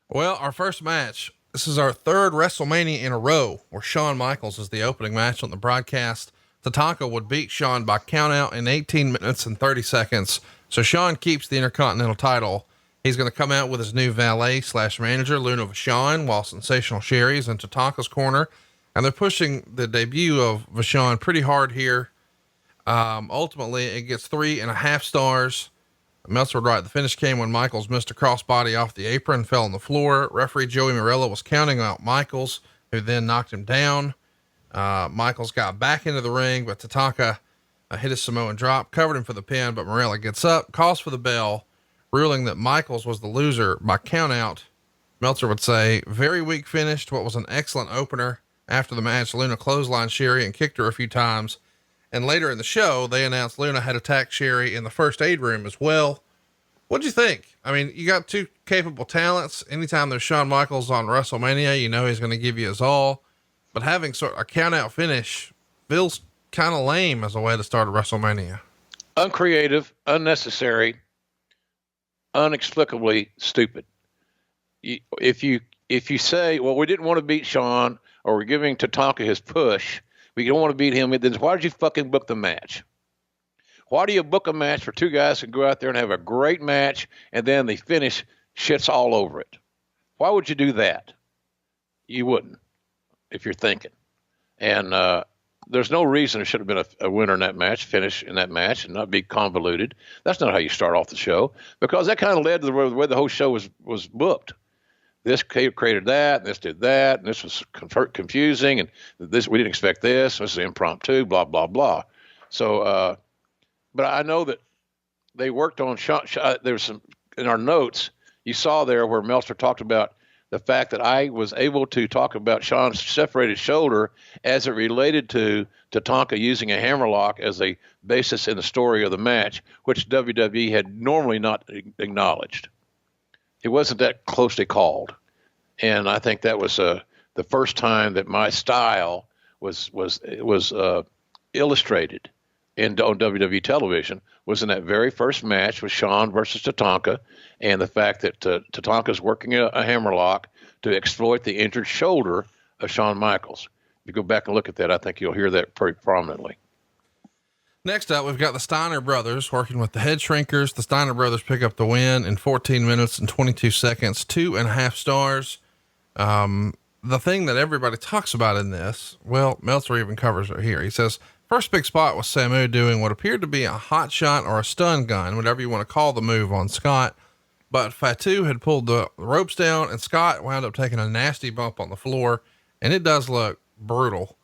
Well, our first match, this is our third WrestleMania in a row where Shawn Michaels is the opening match on the broadcast. Tatanka would beat Shawn by countout in 18 minutes and 30 seconds. So Shawn keeps the Intercontinental title. He's going to come out with his new valet slash manager, Luna Vachon, while Sensational Sherry's in Tatanka's corner. And they're pushing the debut of Vachon pretty hard here. Ultimately it gets 3.5 stars. Meltzer would write, the finish came when Michaels missed a crossbody off the apron, fell on the floor. Referee Joey Morello was counting out Michaels, who then knocked him down. Michaels got back into the ring, but Tatanka hit his Samoan drop, covered him for the pin, but Morello gets up, calls for the bell, ruling that Michaels was the loser by countout. Meltzer would say, very weak finish to what was an excellent opener. After the match, Luna clotheslined Sherry and kicked her a few times. And later in the show, they announced Luna had attacked Sherry in the first aid room as well. What'd you think? I mean, you got two capable talents. Anytime there's Shawn Michaels on WrestleMania, you know he's going to give you his all. But having sort of a count out finish feels kind of lame as a way to start a WrestleMania. Uncreative, unnecessary, inexplicably stupid. If you say, well, we didn't want to beat Shawn, or we're giving Tatanka his push, we don't want to beat him, then why did you fucking book the match? Why do you book a match for two guys who go out there and have a great match and then the finish shits all over it? Why would you do that? You wouldn't, if you're thinking. And there's no reason there should have been a winner in that match, finish in that match, and not be convoluted. That's not how you start off the show, because that kind of led to the way the whole show was booked. This created that, and this did that, and this was confusing, and this, we didn't expect this is impromptu, blah, blah, blah. So, but I know that they worked on there's some, in our notes, you saw there where Meltzer talked about the fact that I was able to talk about Shawn's separated shoulder as it related to Tatanka using a hammerlock as a basis in the story of the match, which WWE had normally not acknowledged. It wasn't that closely called. And I think that was the first time that my style was illustrated on WWE television, was in that very first match with Shawn versus Tatanka, and the fact that Tatanka's working a hammerlock to exploit the injured shoulder of Shawn Michaels. If you go back and look at that, I think you'll hear that pretty prominently. Next up, we've got the Steiner brothers working with the Headshrinkers. The Steiner brothers pick up the win in 14 minutes and 22 seconds, 2.5 stars. The thing that everybody talks about in this, well, Meltzer even covers it here. He says, first big spot was Samu doing what appeared to be a hot shot or a stun gun, whatever you want to call the move on Scott. But Fatu had pulled the ropes down and Scott wound up taking a nasty bump on the floor, and it does look brutal.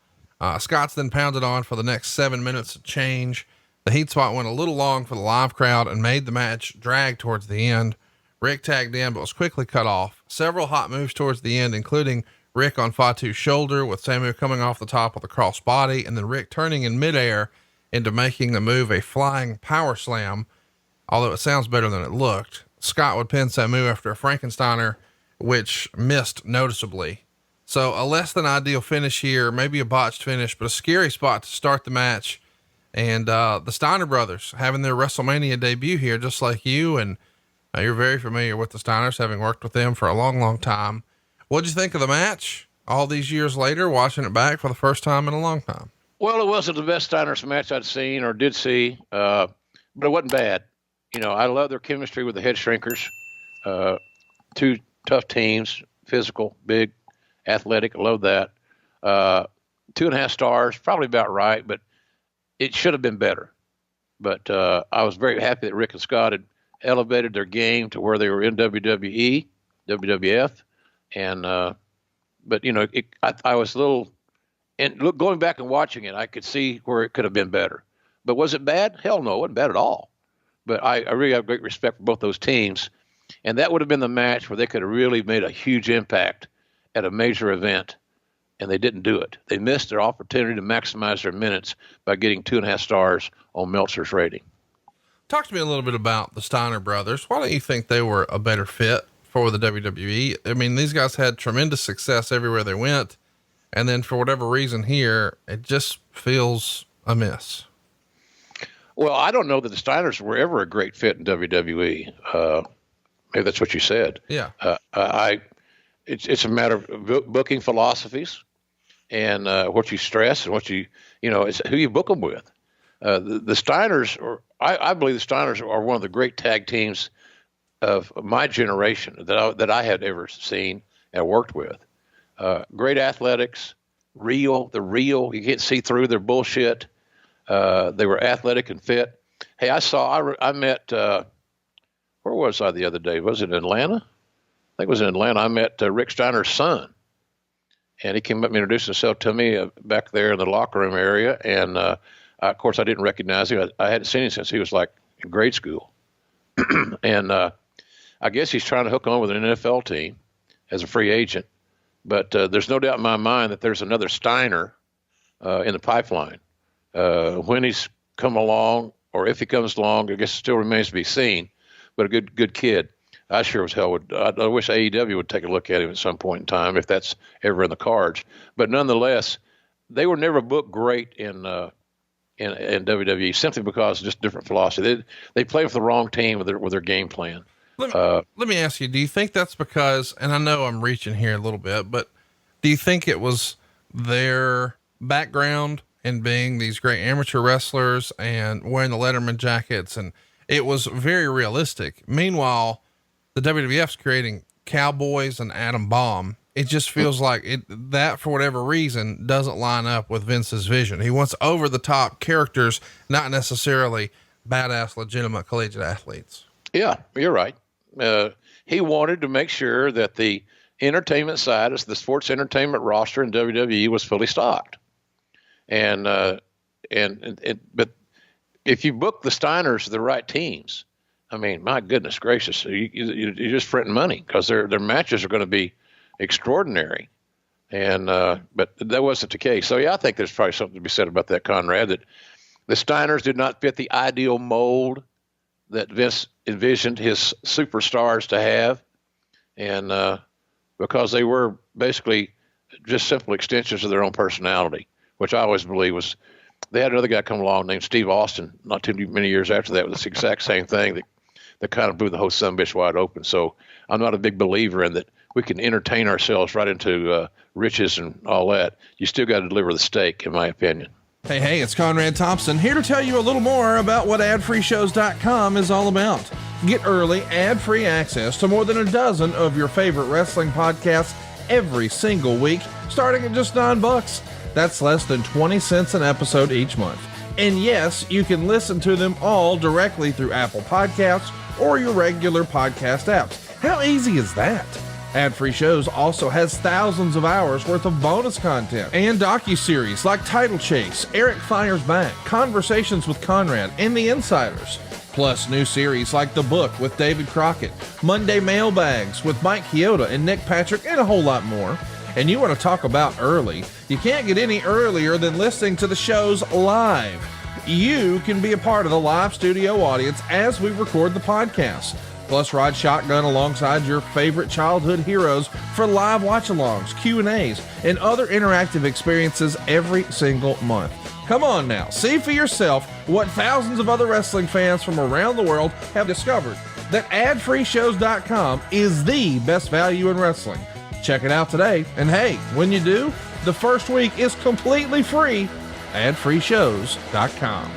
Scott's then pounded on for the next 7 minutes of change. The heat spot went a little long for the live crowd and made the match drag towards the end. Rick tagged in, but was quickly cut off. Several hot moves towards the end, including Rick on Fatu's shoulder, with Samu coming off the top of the cross body, and then Rick turning in midair into making the move a flying power slam. Although it sounds better than it looked. Scott would pin Samu after a Frankensteiner, which missed noticeably. So a less than ideal finish here, maybe a botched finish, but a scary spot to start the match. And the Steiner brothers having their WrestleMania debut here, just like you. And you're very familiar with the Steiners, having worked with them for a long, long time. What'd you think of the match all these years later, watching it back for the first time in a long time? Well, it wasn't the best Steiners match I'd seen or did see, but it wasn't bad. You know, I love their chemistry with the Headshrinkers. Two tough teams, physical, big, athletic. I love that. 2.5 stars, probably about right, but it should have been better. But I was very happy that Rick and Scott had elevated their game to where they were in WWE, WWF. And, but you know, I was a little, and going back and watching it, I could see where it could have been better. But was it bad? Hell no, it wasn't bad at all. But I really have great respect for both those teams. And that would have been the match where they could have really made a huge impact at a major event. And they didn't do it. They missed their opportunity to maximize their minutes by getting 2.5 stars on Meltzer's rating. Talk to me a little bit about the Steiner brothers. Why don't you think they were a better fit for the WWE? I mean, these guys had tremendous success everywhere they went. And then for whatever reason here, it just feels amiss. Well, I don't know that the Steiners were ever a great fit in WWE. Maybe that's what you said. Yeah. It's a matter of booking philosophies and what you stress and it's who you book them with. The Steiners, I believe the Steiners are one of the great tag teams of my generation that I had ever seen and worked with. Great athletics, real. You can't see through their bullshit. They were athletic and fit. Hey, I met, where was I the other day? Was it in Atlanta? I think it was in Atlanta. I met Rick Steiner's son, and he came up and introduced himself to me back there in the locker room area. And of course, I didn't recognize him. I hadn't seen him since he was like in grade school. And I guess he's trying to hook on with an NFL team as a free agent. But there's no doubt in my mind that there's another Steiner in the pipeline. When he's come along, or if he comes along, I guess it still remains to be seen. But a good kid. I sure as hell would. I wish AEW would take a look at him at some point in time, if that's ever in the cards. But nonetheless, they were never booked great in WWE, simply because of just different philosophy. They played for the wrong team with their game plan. Let me ask you, do you think that's because, and I know I'm reaching here a little bit, but do you think it was their background in being these great amateur wrestlers and wearing the Letterman jackets, and it was very realistic? Meanwhile, the WWF's creating Cowboys and Adam Bomb. It just feels like that for whatever reason doesn't line up with Vince's vision. He wants over the top characters, not necessarily badass, legitimate collegiate athletes. Yeah, you're right. He wanted to make sure that the entertainment side, as the sports entertainment roster in WWE, was fully stocked. But if you book the Steiners, the right teams, I mean, my goodness gracious, you're just printing money, because their matches are going to be extraordinary. And but that wasn't the case. So yeah, I think there's probably something to be said about that, Conrad, that the Steiners did not fit the ideal mold that Vince envisioned his superstars to have. And because they were basically just simple extensions of their own personality, which I always believe was, they had another guy come along named Steve Austin not too many years after that with this exact same thing that kind of blew the whole sumbitch wide open. So I'm not a big believer in that we can entertain ourselves right into riches and all that. You still got to deliver the steak, in my opinion. Hey, it's Conrad Thompson here to tell you a little more about what adfreeshows.com is all about. Get early, ad-free access to more than a dozen of your favorite wrestling podcasts every single week, starting at just $9. That's less than 20 cents an episode each month. And yes, you can listen to them all directly through Apple Podcasts or your regular podcast apps. How easy is that? Ad-free shows also has thousands of hours worth of bonus content and docuseries like Title Chase, Eric Fires Back, Conversations with Conrad, and The Insiders. Plus new series like The Book with David Crockett, Monday Mailbags with Mike Chioda and Nick Patrick, and a whole lot more. And you want to talk about early? You can't get any earlier than listening to the shows live. You can be a part of the live studio audience as we record the podcast. Plus, ride shotgun alongside your favorite childhood heroes for live watch-alongs, Q&As, and other interactive experiences every single month. Come on now, see for yourself what thousands of other wrestling fans from around the world have discovered, that adfreeshows.com is the best value in wrestling. Check it out today, and hey, when you do, the first week is completely free. adfreeshows.com.